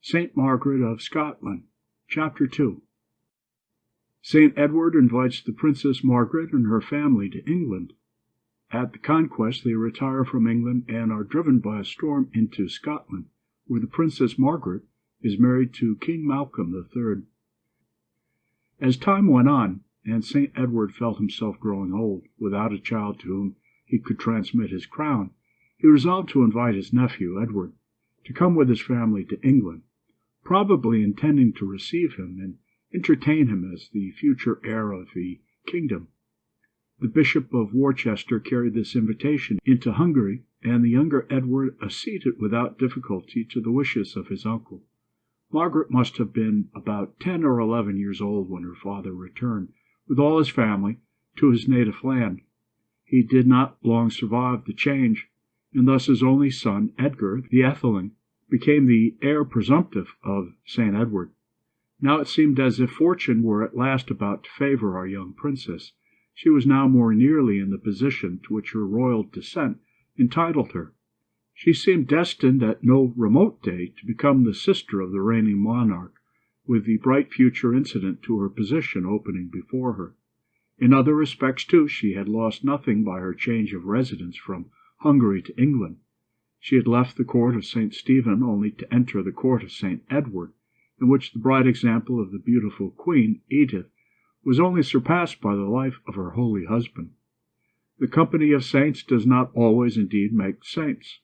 St. Margaret of Scotland. Chapter 2. St. Edward invites the Princess Margaret and her family to England. At the Conquest they retire from England and are driven by a storm into Scotland, where the Princess Margaret is married to King Malcolm III. As time went on, and St. Edward felt himself growing old, without a child to whom he could transmit his crown, he resolved to invite his nephew, Edward, to come with his family to England, probably intending to receive him and entertain him as the future heir of the kingdom. The Bishop of Worcester carried this invitation into Hungary, and the younger Edward acceded without difficulty to the wishes of his uncle. Margaret must have been about 10 or 11 years old when her father returned, with all his family, to his native land. He did not long survive the change, and thus his only son, Edgar the Atheling, became the heir presumptive of St. Edward. Now it seemed as if fortune were at last about to favor our young princess. She was now more nearly in the position to which her royal descent entitled her. She seemed destined at no remote day to become the sister of the reigning monarch, with the bright future incident to her position opening before her. In other respects, too, she had lost nothing by her change of residence from Hungary to England. She had left the court of St. Stephen only to enter the court of St. Edward, in which the bright example of the beautiful Queen Edith was only surpassed by the life of her holy husband. The company of saints does not always indeed make saints.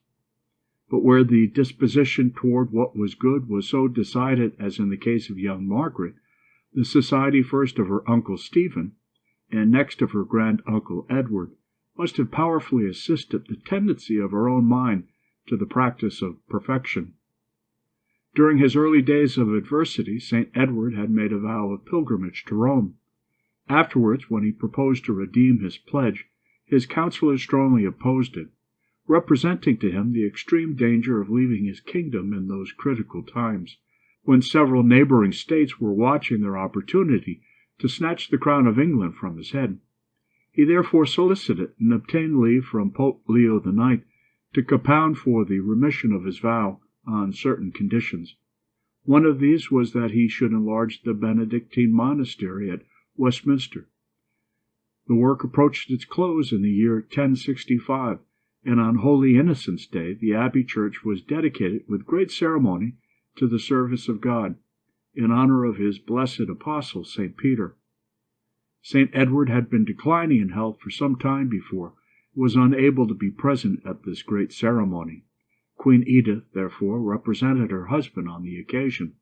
But where the disposition toward what was good was so decided as in the case of young Margaret, the society first of her uncle Stephen, and next of her grand-uncle Edward, must have powerfully assisted the tendency of her own mind to the practice of perfection. During his early days of adversity, St. Edward had made a vow of pilgrimage to Rome. Afterwards, when he proposed to redeem his pledge, his counselors strongly opposed it, representing to him the extreme danger of leaving his kingdom in those critical times, when several neighboring states were watching their opportunity to snatch the crown of England from his head. He therefore solicited and obtained leave from Pope Leo IX to compound for the remission of his vow on certain conditions. One of these was that he should enlarge the Benedictine monastery at Westminster. The work approached its close in the year 1065, and on Holy Innocents' Day the abbey church was dedicated with great ceremony to the service of God, in honor of his blessed apostle, St. Peter. St. Edward had been declining in health for some time before, and was unable to be present at this great ceremony. Queen Edith, therefore, represented her husband on the occasion.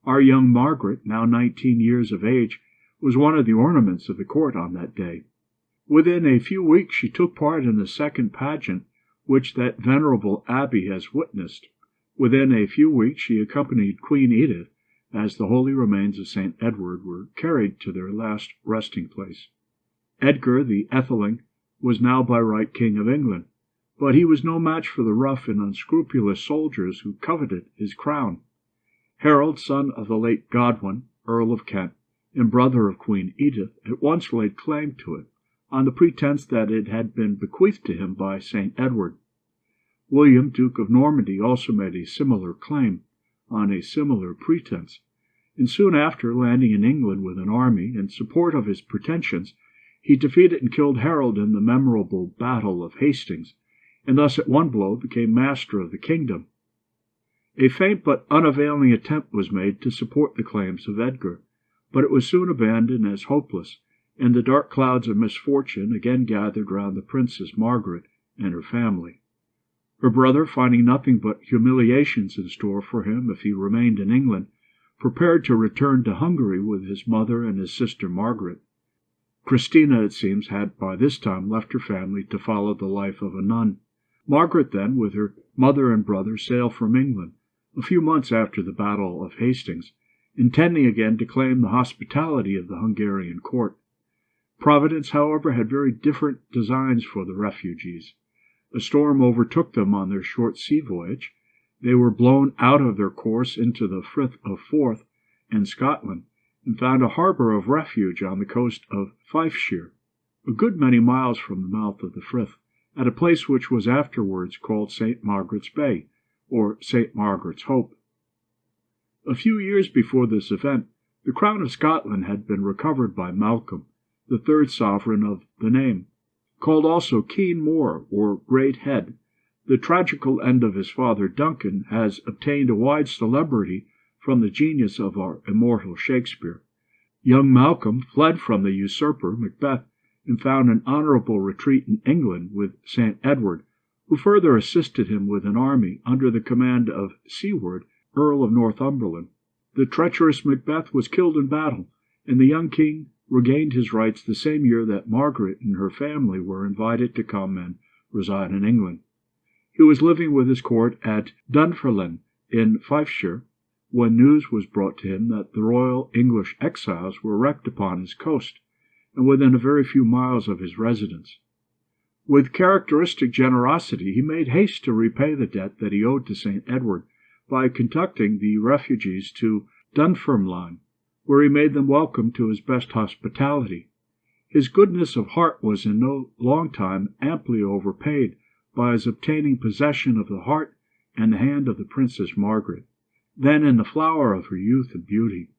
Our young Margaret, now 19 years of age, was one of the ornaments of the court on that day. Within a few weeks she took part in the second pageant which that venerable abbey has witnessed. Within a few weeks she accompanied Queen Edith, as the holy remains of St. Edward were carried to their last resting place. Edgar the Atheling was now by right King of England, but he was no match for the rough and unscrupulous soldiers who coveted his crown. Harold, son of the late Godwin, Earl of Kent, and brother of Queen Edith, at once laid claim to it, on the pretense that it had been bequeathed to him by St. Edward. William, Duke of Normandy, also made a similar claim, on a similar pretense, and soon after, landing in England with an army in support of his pretensions, he defeated and killed Harold in the memorable Battle of Hastings, and thus at one blow became master of the kingdom. A faint but unavailing attempt was made to support the claims of Edgar, but it was soon abandoned as hopeless, and the dark clouds of misfortune again gathered round the Princess Margaret and her family. Her brother, finding nothing but humiliations in store for him if he remained in England, prepared to return to Hungary with his mother and his sister Margaret. Christina, it seems, had by this time left her family to follow the life of a nun. Margaret then, with her mother and brother, sailed from England, a few months after the Battle of Hastings, intending again to claim the hospitality of the Hungarian court. Providence, however, had very different designs for the refugees. A storm overtook them on their short sea voyage. They were blown out of their course into the Frith of Forth and Scotland, and found a harbor of refuge on the coast of Fifeshire, a good many miles from the mouth of the Frith, at a place which was afterwards called St. Margaret's Bay, or St. Margaret's Hope. A few years before this event, the crown of Scotland had been recovered by Malcolm, the third sovereign of the name, called also Keen More or Great Head. The tragical end of his father Duncan has obtained a wide celebrity from the genius of our immortal Shakespeare. Young Malcolm fled from the usurper Macbeth, and found an honourable retreat in England with St. Edward, who further assisted him with an army under the command of Siward, Earl of Northumberland. The treacherous Macbeth was killed in battle, and the young king regained his rights the same year that Margaret and her family were invited to come and reside in England. He was living with his court at Dunfermline in Fifeshire, when news was brought to him that the royal English exiles were wrecked upon his coast, and within a very few miles of his residence. With characteristic generosity he made haste to repay the debt that he owed to St. Edward by conducting the refugees to Dunfermline, where he made them welcome to his best hospitality. His goodness of heart was in no long time amply overpaid by his obtaining possession of the heart and the hand of the Princess Margaret, then in the flower of her youth and beauty.